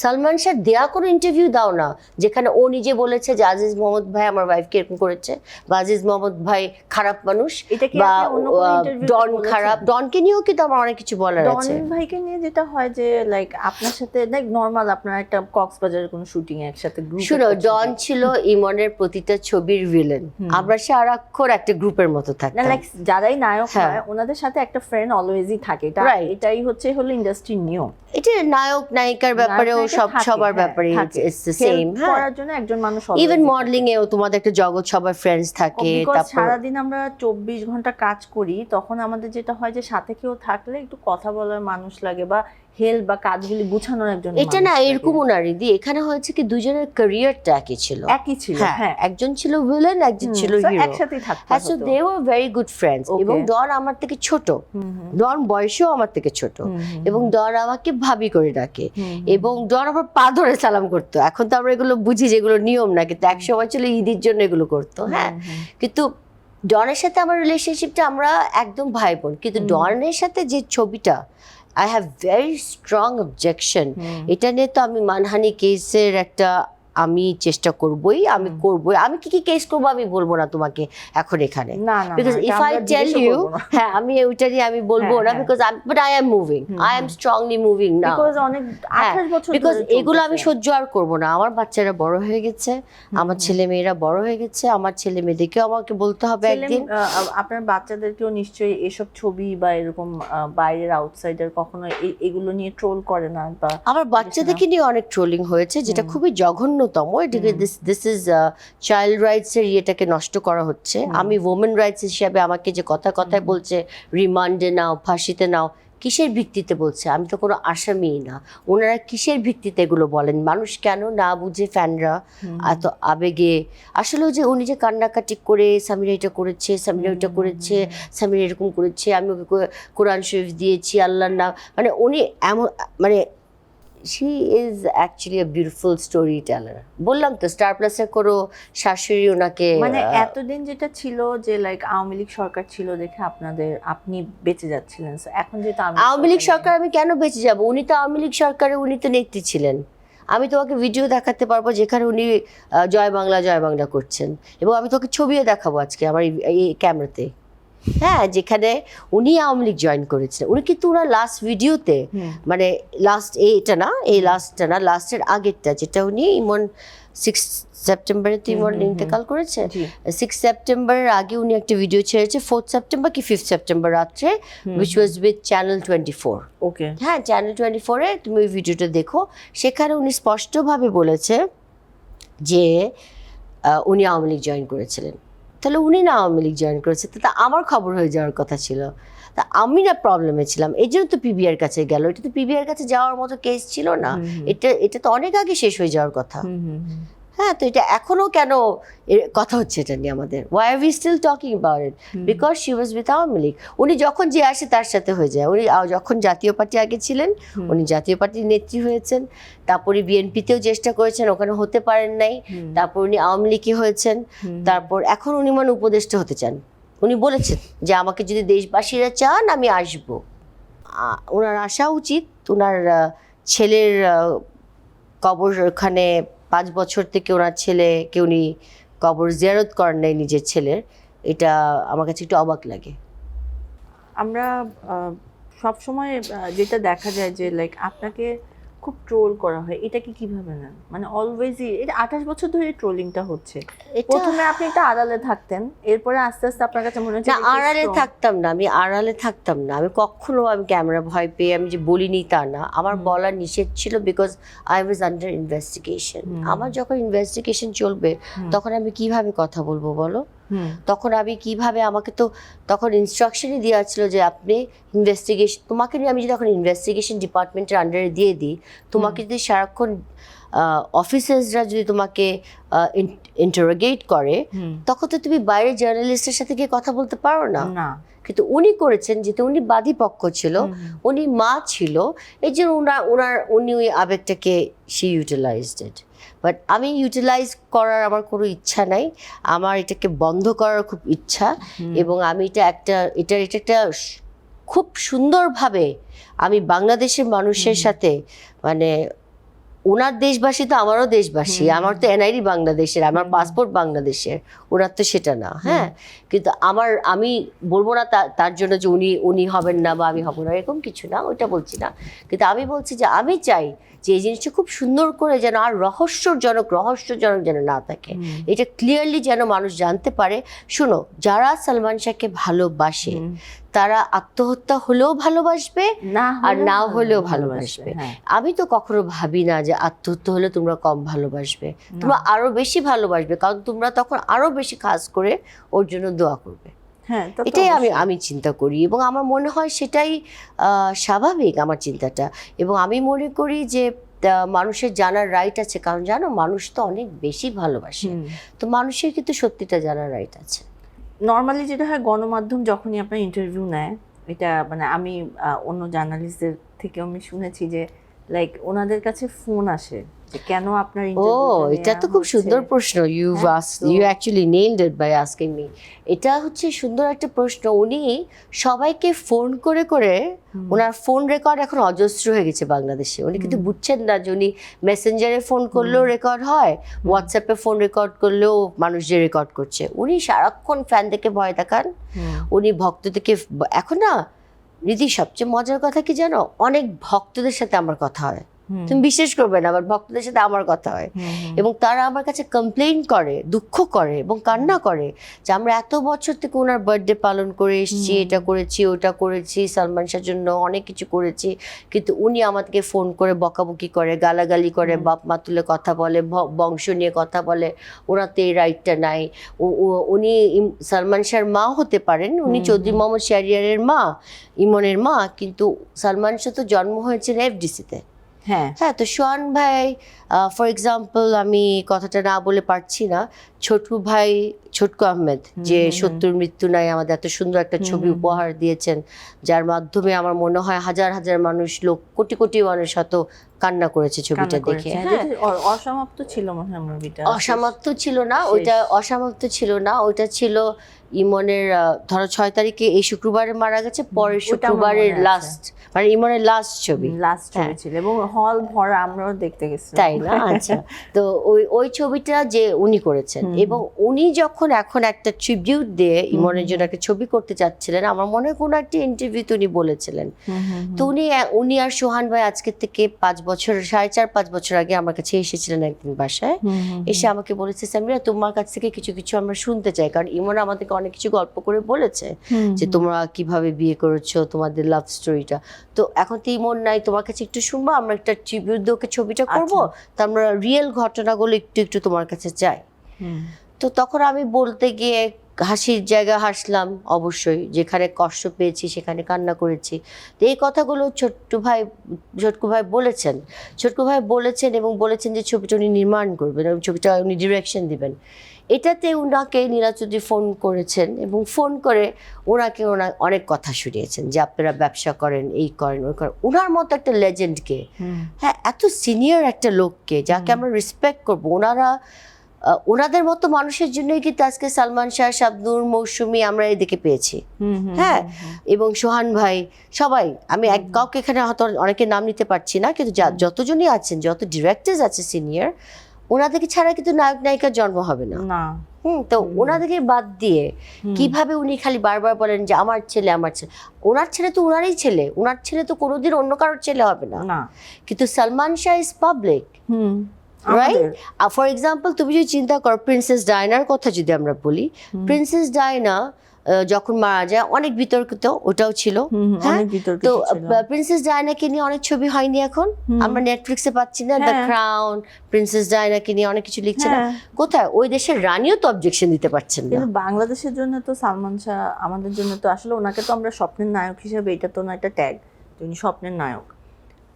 সালমান শাহ দেয়া কোনো ইন্টারভিউ দাও না যেখানে ও নিজে বলেছে যে আজিজ মোহাম্মদ ভাই আমার ওয়াইফকে এরকম করেছে, বা আজিজ মোহাম্মদ ভাই খারাপ মানুষ, এটা কি বা আপনি অন্য কোনো ইন্টারভিউতে ডন বলেছেন? খারাপ। ডনকে নিয়েও কিন্তু আমার অনেক কিছু বলার ডন আছে। ভাইকে নিয়ে যেটা হয় যে লাইক আপনার সাথে লাইক নরমাল আপনার একটা কক্সবাজারের কোনো শুটিং এ একসাথে গ্রুপ, শুনো, ডন ছিল ইমনের প্রতিটা ছবির ভিলেন, আমরা সারাক্ষণ একটা গ্রুপের মতো না থাকতাম। লাইক যারাই নায়ক হ্যাঁ। হয় ওনাদের সাথে একটা ফ্রেন্ড অলওয়েজই থাকে, এটা Right. এটাই হলো ইন্ডাস্ট্রির নিয়ম। এটা নায়ক নায়িকার ব্যাপারেও নায়ক নায়িকা থাকে, সবার হ্যাঁ, ব্যাপারে থাকে। It's the Help same. হ্যাঁ, করার জন্য একজন মানুষ ইভেন মডেলিং এও তোমাদের একটা জগৎ, সবার ফ্রেন্ডস থাকে। তারপর সারাদিন আমরা 24 ঘন্টা কাজ করি, তখন আমাদের যেটা হয় যে সাথে কেউ থাকলে একটু কথা বলার মানুষ লাগে বা হেল্প বা কাজগুলি গুছানোর একজন এটা না মানুষ লাগে। এরকমও না রিদি, এখানে হয়েছে কি দুজনের ক্যারিয়ারটা একই ছিল। একই ছিল, হ্যাঁ, হ্যাঁ, একজন ছিল ভিলেন, একজন ছিল So হিরো। একসাথেই থাকতে হ্যাঁ, সো হতো। They were very good friends. Okay. এবং ডন আমার থেকে ছোট, ডন বয়সেও আমার থেকে ছোট, এবং ডন আমাকে ভাবি করে ডাকে, এবং ডন আমার পা ধরে সালাম করতো। এখন তো আমরা এগুলো বুঝি যেগুলো নিয়ম না, কিন্তু এক সময় ছিল ঈদের জন্য এগুলো করতো। হ্যাঁ, কিন্তু ডনের সাথে আমার রিলেশনশিপটা আমরা একদম ভাই বোন, কিন্তু ডনের সাথে যে ছবিটা, I have very strong objection. এটা নিয়ে তো আমি মানহানি কেসের একটা আমি চেষ্টা করবই, আমি করবই। আমি কি কি কেস করবো আমি বলবো না তোমাকে এখন এখানে, না না বিকজ না, ইফ এটা আই আমরা টেল জিজ্ঞাসা ইউ, করবো না। হ্যাঁ আমি ওইটা নিয়ে আমি বলবো হ্যাঁ, না, হ্যাঁ। Because but I am moving, I am strongly moving না। Because অনেক 28 বছর বিকজ ধরে এগুলো আমি চলতেছে। সহ্য আর করবো না। আমার বাচ্চারা বড় হয়ে গেছে, আমার ছেলে মেয়েরা বড় হয়ে গেছে, আমার ছেলে মেয়েদেরকেও আমাকে বলতে হবে একদিন। আপনার বাচ্চাদেরকেও নিশ্চয়ই এসব ছবি বা এরকম বাইরের আউটসাইডার কখনো এগুলো নিয়ে ট্রোল করে না? বা আমার বাচ্চাদেরকে নিয়ে অনেক ট্রোলিং হয়েছে, যেটা খুবই জঘন্যতম। এটাকে দিস ইজ চাইল্ড রাইটস এর ইয়েটাকে নষ্ট করা হচ্ছে। আমি ওমেন রাইটস হিসাবে আমাকে যে কথায় বলছে রিমান্ডে নাও, ফাঁসিতে নাও, কিসের ভিত্তিতে বলছে? আমি তো কোনো আসামি না। ওনারা কিসের ভিত্তিতে এগুলো বলেন? মানুষ কেন না বুঝে, ফ্যানরা এত আবেগে। আসলে যে উনি যে কান্নাকাটি করে সামিরা এটা করেছে, সামিরা ওইটা করেছে, সামিরা এরকম করেছে, আমি ওকে কোরআন শরীফ দিয়েছি, আল্লাহর নাম, মানে উনি এমন, মানে she is actually a beautiful storyteller. বললাম তো স্টার প্লাসের কোনো শাশুড়ি ওনাকে, মানে এতদিন যেটা ছিল যে লাইক আওয়ামী লীগ সরকার ছিল দেখে আপনি বেঁচে যাচ্ছিলেন, So এখন যেটা আওয়ামী লীগ সরকার আমি কেন বেঁচে যাব? উনি তো আওয়ামী লীগ সরকারে, উনি তো নেত্রী ছিলেন। আমি তোমাকে ভিডিও দেখাতে পারবো যেখানে উনি জয় বাংলা করছেন, এবং আমি তোকে ছবিও দেখাবো আজকে আমার এই ক্যামেরাতে। হ্যাঁ, যেখানে উনি আওয়ামী লীগ জয়েন করেছিলেন। উনি কিন্তু ওনার লাস্ট ভিডিওতে, মানে লাস্ট এইটা না, এই লাস্টটা না, লাস্টের আগেরটা, যেটা উনি ইমন 6 সেপ্টেম্বরে তো ইমন ইন্তেকাল করেছে, 6 সেপ্টেম্বরের আগে উনি একটা ভিডিও ছেড়েছে, 4 সেপ্টেম্বর কি 5 সেপ্টেম্বর রাত্রে, উইচ ওয়াজ উইথ চ্যানেল 24। ওকে, হ্যাঁ, চ্যানেল 24-এ তুমি ওই ভিডিওটা দেখো। সেখানে উনি স্পষ্টভাবে বলেছে যে উনি আওয়ামী লীগ জয়েন করেছিলেন। তাহলে উনি না আওয়ামী লীগ জয়েন করেছে, তা আমার খবর হয়ে যাওয়ার কথা ছিল। তা আমি না প্রবলেমে ছিলাম, এই জন্য তো পিবিআর কাছে গেল। এটা তো পিবিআর কাছে যাওয়ার মতো কেস ছিল না, এটা তো অনেক আগে শেষ হয়ে যাওয়ার কথা। হ্যাঁ, তো এটা এখনো কেন কথা হচ্ছে এটা নিয়ে আমাদের? Why are we still talking about it? Because she was with Awami League. উনি যখন যে আসে তার সাথে হয়ে যায়। উনি যখন জাতীয় পার্টি আগে ছিলেন, উনি জাতীয় পার্টির নেত্রী হয়েছেন, তারপরে বিএনপিতেও চেষ্টা করেছেন, ওখানে হতে পারেন নাই, তারপর উনি আওয়ামী লীগই হয়েছেন, তারপর এখন উনি মানে উপদেষ্টা হতে চান। উনি বলেছেন যে আমাকে যদি দেশবাসীরা চান আমি আসবো। ওনার আসা উচিত। ওনার ছেলের কবর ওখানে 5 বছর থেকে ওনার ছেলেকে উনি কবর জিয়ারত করেন নাই নিজের ছেলের। এটা আমার কাছে একটু অবাক লাগে। আমরা সব সময় যেটা দেখা যায় যে লাইক আপনাকে খুব ট্রোল করা হয়, এটা কি কিভাবে নেন? মানে অলওয়েজই এটা 28 বছর ধরে ট্রোলিংটা হচ্ছে। প্রথমে আপনি একটা আড়ালে থাকতেন, এরপরে আস্তে আস্তে আপনার কাছে মনে হচ্ছে না, আড়ালে থাকতাম না, আমি আড়ালে থাকতাম না। আমি কখনো আমি ক্যামেরা ভয় পেয়ে আমি যে বলিনি তা না, আমার বলা নিষেধ ছিল, because I was under investigation. আমার যখন ইনভেস্টিগেশন চলবে তখন আমি কিভাবে কথা বলবো বলো? তখন আমি কিভাবে, আমাকে তো তখন ইনস্ট্রাকশনই দেওয়া ছিল যে আপনি ইনভেস্টিগেশন, তোমাকে নিয়ে আমি যদি এখন ইনভেস্টিগেশন ডিপার্টমেন্টের আন্ডারে দিয়ে দিই, তোমাকে যদি সারাক্ষণ অফিসার্সরা যদি তোমাকে ইন্টারোগেট করে, তখন তো তুমি বাইরের জার্নালিস্টের সাথে গিয়ে কথা বলতে পারো না। কিন্তু উনি করেছেন, যেহেতু উনি বাদী পক্ষ ছিল, উনি মা ছিল, এই জন্য উনি ওই আবেগটাকে শি ইউটিলাইজড ইট। বাট আমি ইউটিলাইজ করার আমার কোনো ইচ্ছা নাই, আমার এটাকে বন্ধ করার খুব ইচ্ছা। এবং আমি এটা একটা খুব সুন্দরভাবে আমি বাংলাদেশের মানুষের সাথে, মানে ওনার দেশবাসী তো আমারও দেশবাসী, আমার তো এনআইডি বাংলাদেশের, আমার পাসপোর্ট বাংলাদেশের, ওনার তো সেটা না। হ্যাঁ, কিন্তু আমি বলবো না তার জন্য যে উনি হবেন না বা আমি হব না, এরকম কিছু না, ওইটা বলছি না। কিন্তু আমি বলছি যে আমি চাই যে এই জিনিসটা খুব সুন্দর করে যেন আর রহস্যজনক যেন না থাকে, এটা ক্লিয়ারলি যেন মানুষ জানতে পারে। শোনো, যারা সালমান শাহকে ভালোবাসে তারা আত্মহত্যা হলেও ভালোবাসবে, আর না হলেও ভালোবাসবে। আমি তো কখনো ভাবি না যে আত্মহত্যা হলে তোমরা কম ভালোবাসবে, তোমরা আরো বেশি ভালোবাসবে, কারণ তোমরা তখন আরো বেশি কাজ করে ওর জন্য দোয়া করবে। এটাই আমি চিন্তা করি, এবং আমার মনে হয় সেটাই স্বাভাবিক আমার চিন্তাটা। এবং আমি মনে করি যে মানুষের জানার রাইট আছে, কারণ জানো মানুষ তো অনেক বেশি ভালোবাসে, তো মানুষের কিন্তু সত্যিটা জানার রাইট আছে। নর্মালি যেটা হয়, গণমাধ্যম যখনই আপনার ইন্টারভিউ নেয়, এটা মানে আমি অন্য জার্নালিস্টদের থেকে আমি শুনেছি যে লাইক ওনাদের কাছে ফোন আসে যে কেন আপনার ইন্টারভিউ। এটা তো খুব সুন্দর প্রশ্ন, you actually nailed it by asking me. এটা হচ্ছে সুন্দর একটা প্রশ্ন। উনি সবাইকে ফোন করে করে, ওনার ফোন রেকর্ড এখন অজস্র হয়ে গেছে বাংলাদেশে। উনি কিন্তু বুঝছেন না যে উনি মেসেঞ্জারে ফোন করলেও রেকর্ড হয়, হোয়াটসঅ্যাপে ফোন রেকর্ড করলেও মানুষ যে রেকর্ড করছে। উনি সারাক্ষণ ফ্যান থেকে ভয় দেখান, উনি ভক্ত থেকে। এখন না রীতি, সবচেয়ে মজার কথা কি জানো, অনেক ভক্তদের সাথে আমার কথা হয়, তুমি বিশ্বাস করবে না, আবার ভক্তদের সাথে আমার কথা হয়, এবং তারা আমার কাছে কমপ্লেইন করে, দুঃখ করে এবং কান্না করে যে আমরা এত বছর থেকে ওনার বার্থডে পালন করে এসেছি, এটা করেছি, ওটা করেছি, সালমান শাহর জন্য অনেক কিছু করেছি, কিন্তু উনি আমাদেরকে ফোন করে বকাবকি করে, গালাগালি করে, বাপ মা তুলে কথা বলে, বংশ নিয়ে কথা বলে। ওনার তো এই রাইটটা নাই। উনি সালমান শাহর মা হতে পারেন, উনি চৌধুরী মোহাম্মদ শাহরিয়ারের মা, ইমনের মা, কিন্তু সালমান শাহ তো জন্ম হয়েছে এফডিসিতে। হ্যাঁ, তো সোহান ভাই ফর এক্সাম্পল, আমি কথাটা না বলে পারছি না, ছোটকু আহমেদ, যে সত্যর মৃত্যু নাই আমাদের এত সুন্দর একটা ছবি উপহার দিয়েছেন, যার মাধ্যমে আমার মনে হয় হাজার হাজার মানুষ, কোটি কোটি মানুষ হয়তো কান্না করেছে ছবিটা দেখে। অসমাপ্ত ছিল মনে হয় মুভিটা। অসমাপ্ত ছিল না, ওইটা ছিল ইমনের, ধরো 6 তারিখে, এই শুক্রবারে মারা গেছে, পরের শুক্রবারের লাস্ট, মানে ইমনের লাস্ট ছবি ছিল, এবং হল ভরা, আমরাও দেখতে গেছি, তাই না? আচ্ছা, তো ওই ছবিটা যে উনি করেছেন, এবং উনি যখন এখন একটা ট্রিবিউট দিয়ে ইমনের জন্য একটা ছবি করতে চাচ্ছিলেন, আমার মনে হয় কোনো একটা ইন্টারভিউতে উনি বলেছিলেন, তো উনি আর সোহান ভাই আজকের থেকে 4.5 বছর আগে আমার কাছে এসেছিলেন একদিন বাসায়, এসে আমাকে বলেছে, সামিরা তোমার কাছ থেকে কিছু কিছু আমরা শুনতে চাই, কারণ ইমন আমাদেরকে অনেক কিছু গল্প করে বলেছে যে তোমরা কিভাবে বিয়ে করেছো, তোমাদের লাভ স্টোরিটা। তো এখন তো ইমন নাই, তোমার কাছে একটু শুনবো, আমরা একটা ট্রিবিউট দিয়ে ওকে ছবিটা করবো, তো আমরা রিয়েল ঘটনাগুলো একটু তোমার কাছে চাই। তো তখন আমি বলতে গিয়ে হাসির জায়গা হাসলাম, অবশ্যই, যেখানে কষ্ট পেয়েছি সেখানে কান্না করেছি। তো এই কথাগুলো ছোটকু ভাই বলেছেন এবং বলেছেন যে ছবিটা উনি নির্মাণ করবেন এবং ছবিটা উনি ডিরেকশন দিবেন। এটাতে ওনাকে নীলা চৌধুরী ফোন করেছেন, এবং ফোন করে ওনাকে অনেক কথা শুনিয়েছেন যে আপনারা ব্যবসা করেন, এই করেন, ওই করেন। ওনার মতো একটা লেজেন্ডকে, হ্যাঁ, এত সিনিয়র একটা লোককে যাকে আমরা রেসপেক্ট করবো, ওনাদের মতো মানুষের জন্যই কিন্তু আজকে সালমান শাহ, শাবনূর, মৌসুমী আমরা এদিকে পেয়েছি। হ্যাঁ, এবং সোহান ভাই, সবাই, আমি কাউকে এখানে হয়তো অনেকের নাম নিতে পারছি না, কিন্তু যতজনই আছেন, যত ডিরেক্টর্স আছে সিনিয়র, ওনাদেরকে ছাড়া কিন্তু নায়ক নায়িকার জন্ম হবে না। তো ওনাদেরকে বাদ দিয়ে কিভাবে উনি খালি বারবার বলেন যে আমার ছেলে, ওনার ছেলে তো ওনারই ছেলে, ওনার ছেলে তো কোনোদিন অন্য কারোর ছেলে হবে না। কিন্তু Salman Shah is public, right? For example, তুমি যদি চিন্তা করো, প্রিন্সেস ডায়নার কথা যদি আমরা বলি, প্রিন্সেস ডায়না যখন মারা যায় অনেক বিতর্কিত, ওটাও ছিল। হ্যাঁ, অনেক বিতর্কিত তো ছিল। প্রিন্সেস ডায়ানাকে নিয়ে অনেক ছবি হয়নি এখন, আমরা নেটফ্লিক্সে পাচ্ছি না, দ্য হ্যাঁ। ক্রাউন, প্রিন্সেস ডায়ানাকে নিয়ে অনেক কিছু লিখছে না। হ্যাঁ। কোথায় ওই দেশের রানীও তো অবজেকশন দিতে পারছেন না। কিন্তু বাংলাদেশের জন্য তো সালমান শাহ, আমাদের জন্য তো আসলে ওনাকে তো আমরা স্বপ্নের নায়ক হিসেবে, এটা তো না একটা ট্যাগ, উনি স্বপ্নের নায়ক।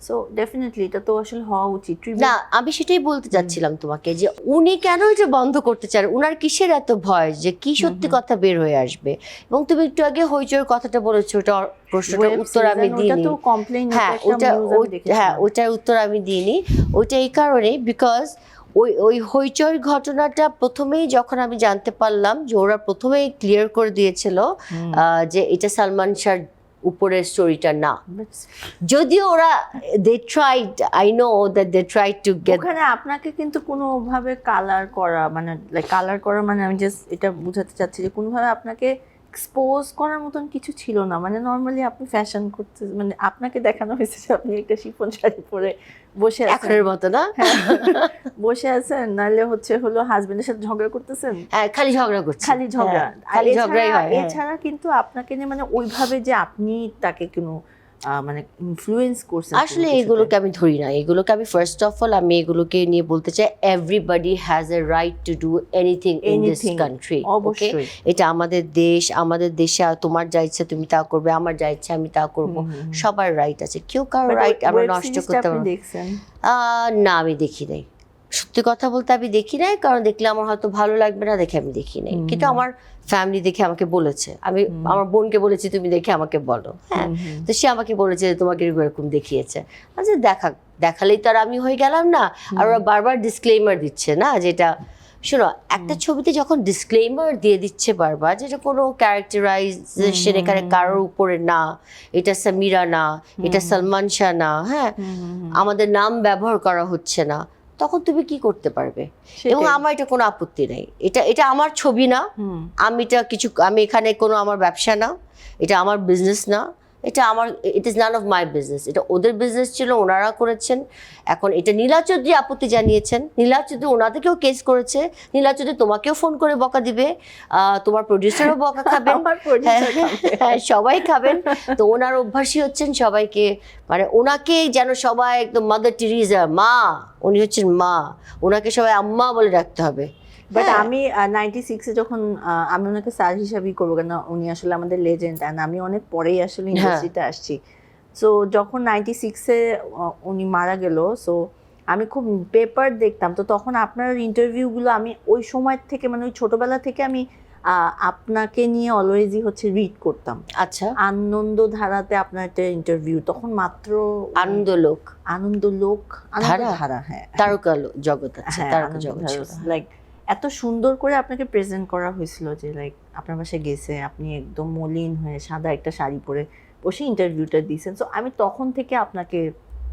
সো ডেফিনেটলি এটা তো আসলে হওয়া উচিত। না, আমি সেটাই বলতে চাচ্ছিলাম তোমাকে যে উনি কেন এটা বন্ধ করতে চান, উনার কিসের এত ভয় যে কি সত্যি কথা বের হয়ে আসবে। এবং তুমি একটু আগে হইচইর কথাটা বলেছো, ওটা প্রশ্নটার উত্তর আমি দিইনি। হ্যাঁ, ওটার উত্তর আমি দিইনি। ওইটা এই কারণে বিকজ ওই হইচইর ঘটনাটা প্রথমেই যখন আমি জানতে পারলাম যে ওরা প্রথমেই ক্লিয়ার করে দিয়েছিল যে এটা সালমান শাহর উপরের স্টোরিটা না, যদিও ওরা they tried, I know that they tried to get. ওখানে আপনাকে কিন্তু কোনোভাবে কালার করা, মানে লাইক কালার করা, মানে আমি জাস্ট এটা বোঝাতে চাচ্ছি যে কোনোভাবে আপনাকে এক্সপোজ করার মতন কিছু ছিল না। মানে নর্মালি আপনি ফ্যাশন করতে, মানে আপনাকে দেখানো হয়েছে যে আপনি একটা শিফন শাড়ি পরে বসে আছেন, এখনের মতো না, বসে আছেন, নাহলে হলো হাজবেন্ডের সাথে ঝগড়া করতেছেন, খালি ঝগড়া করছে, খালি ঝগড়া, খালি ঝগড়াই হয়। এছাড়া কিন্তু আপনাকে নিয়ে মানে ওইভাবে যে আপনি তাকে কোনো মানে ইনফ্লুয়েন্স করছেন, আসলে এগুলোকে আমি ধরি না। এগুলোকে আমি ফার্স্ট অফ অল আমি এগুলোকে নিয়ে বলতে চাই everybody has a right to do anything in this country. Okay, এটা আমাদের দেশ, আমাদের দেশে তোমার যা ইচ্ছা তুমি তা করবে, আমার যা ইচ্ছা আমি তা করব, সবার রাইট আছে, কেউ কারো রাইট আমরা নষ্ট করতে পারবো না। আমি দেখি নাই, সত্যি কথা বলতে আমি দেখি নাই, কারণ দেখলে আমার হয়তো ভালো লাগবে না দেখে আমি দেখি নাই। কিন্তু আমার ফ্যামিলি দেখে আমাকে বলেছে, আমি আমার বোনকে বলেছি তুমি দেখে আমাকে বলো। হ্যাঁ, তো সে আমাকে বলেছে যে তোমাকে এরকম দেখিয়েছে। আচ্ছা দেখালেই তো আর আমি হয়ে গেলাম না। আর ওরা বারবার ডিসক্লেইমার দিচ্ছে না, যেটা শোনো একটা ছবিতে যখন ডিসক্লেইমার দিয়ে দিচ্ছে বারবার, যেটা কোনো ক্যারেক্টারাইজেশন এখানে কারোর উপরে না, এটা সামিরা না, এটা সালমান শাহ না, হ্যাঁ, আমাদের নাম ব্যবহার করা হচ্ছে না, তখন তুমি কি করতে পারবে? এবং আমার এটা কোনো আপত্তি নেই, এটা আমার ছবি না, আমি এখানে কোনো আমার ব্যবসা না, এটা আমার বিজনেস না, এটা আমার, it is none of my business. এটা ওদের বিজনেস ছিল, ওনারা করেছেন। এখন এটা নীলা চৌধুরী আপত্তি জানিয়েছেন, নীলা চৌধুরী ওনাদেরকেও কেস করেছে, নীলা চৌধুরী তোমাকেও ফোন করে বকা দিবে, তোমার প্রডিউসারও বকা খাবেন, হ্যাঁ সবাই খাবেন। তো ওনার অভ্যাসই হচ্ছেন সবাইকে, মানে ওনাকে যেন সবাই একদম মাদার টেরিজা, মা, উনি হচ্ছেন মা, ওনাকে সবাই আম্মা বলে রাখতে হবে। বাট আমি 96-এ যখন আমি ওনাকে স্যার হিসাবেই করবো, কেন উনি আসলে আমাদের লেজেন্ড, অ্যান্ড আমি অনেক পরেই আসলে ইন্ডাস্ট্রিতে আসছি। সো যখন 96-এ উনি মারা গেল, সো আমি খুব পেপার দেখতাম, তো তখন আপনার ইন্টারভিউগুলো আমি ওই সময় থেকে, মানে ওই ছোটবেলা থেকে আমি আপনাকে নিয়ে অলওয়েজই হচ্ছে রিড করতাম। আচ্ছা, আনন্দধারাতে আপনার একটা ইন্টারভিউ, তখন মাত্র আনন্দলোক ধারা, হ্যাঁ, তারকা জগৎ আছে, তারকা জগৎ, লাইক এত সুন্দর করে আপনাকে প্রেজেন্ট করা হয়েছিল যে লাইক আপনার বাসায় গেছে, আপনি একদম মলিন হয়ে সাদা একটা শাড়ি পরে বসে ইন্টারভিউটা দিয়েছেন। সো আমি তখন থেকে আপনাকে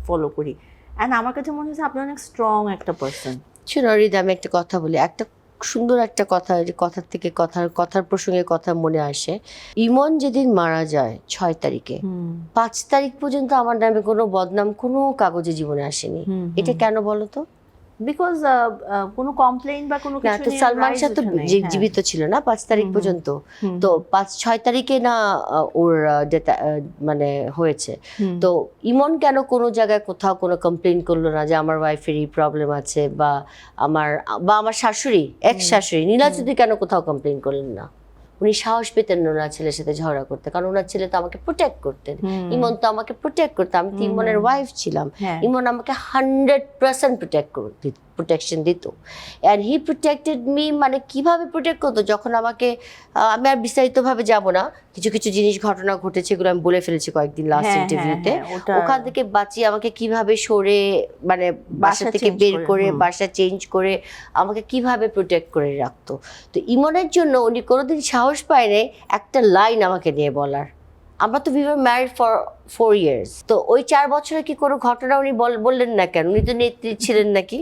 ফলো করি, অ্যান্ড আমার কাছে মনে হচ্ছে আপনি অনেক স্ট্রং একটা পার্সন। হৃদয়, আমি একটা কথা বলি, একটা সুন্দর একটা কথা, যে কথার থেকে কথার প্রসঙ্গে কথা মনে আসে। ইমন যেদিন মারা যায় 6 তারিখে, 5 তারিখ পর্যন্ত আমার নামে কোনো বদনাম কোনো কাগজে জীবনে আসেনি। এটা কেন বলো তো? বিকজ কোনো কমপ্লেইন বা কোনো কিছু নিয়ে সালমান শাহ তো জীবিত ছিল না 5 তারিখ পর্যন্ত, তো 5-6 তারিখে না ওর মানে হয়েছে। তো ইমন কেন কোনো জায়গায় কোথাও কোনো কমপ্লেইন করলো না যে আমার ওয়াইফের এই প্রবলেম আছে, বা আমার শাশুড়ি, এক্স শাশুড়ি নীলা চৌধুরী কেন কোথাও কমপ্লেইন করলেন না? উনি সাহস পেতেন না ওনার ছেলের সাথে ঝগড়া করতে, কারণ ওনার ছেলে তো আমাকে প্রোটেক্ট করতেন, ইমন তো আমাকে প্রোটেক্ট করতেন, আমি তো ইমনের ওয়াইফ ছিলাম, ইমন আমাকে 100% প্রোটেকশন দিত, অ্যান্ড হি প্রোটেক্টেড মি। মানে কিভাবে প্রোটেক্ট করতো, যখন আমাকে, আমি আর বিস্তারিতভাবে যাব না, কিছু কিছু জিনিস ঘটনা ঘটেছে, এগুলো আমি বলে ফেলেছি কয়েকদিন লাস্ট ইন্টারভিউতে, ওখান থেকে বাঁচিয়ে আমাকে কিভাবে সরে, মানে বাসা থেকে বের করে, বাসা চেঞ্জ করে আমাকে কিভাবে প্রোটেক্ট করে রাখতো। তো ইমনের জন্য উনি কোনোদিন সাহস পায়নি একটা লাইন আমাকে নিয়ে বলার। আমরা তো we were married for 4 years, তো ওই 4 বছরে কি কোনো ঘটনা উনি বললেন না কেন? উনি তো নেত্রী ছিলেন নাকি?